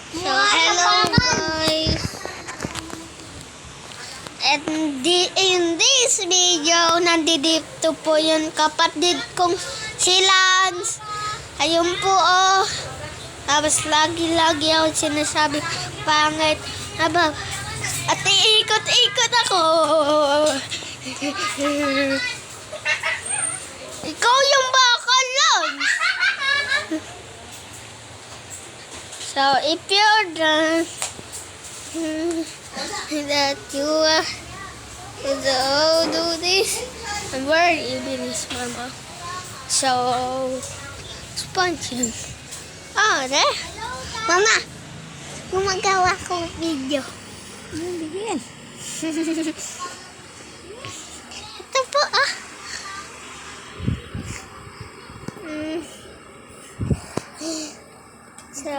So, hello guys. And in this video, nandito po yung kapatid kong si Lance. Ayun po oh. Tapos lagi-lagi ako sinasabi, pangit. Aba, at iikot-ikot ako. Ikaw yung bakal, Lance. So, if you're done, that you do this, and where even is mama? So, sponge yun. Oh, there. Mama, gumagawa ko video. Bigyan. Ito po, ah. So,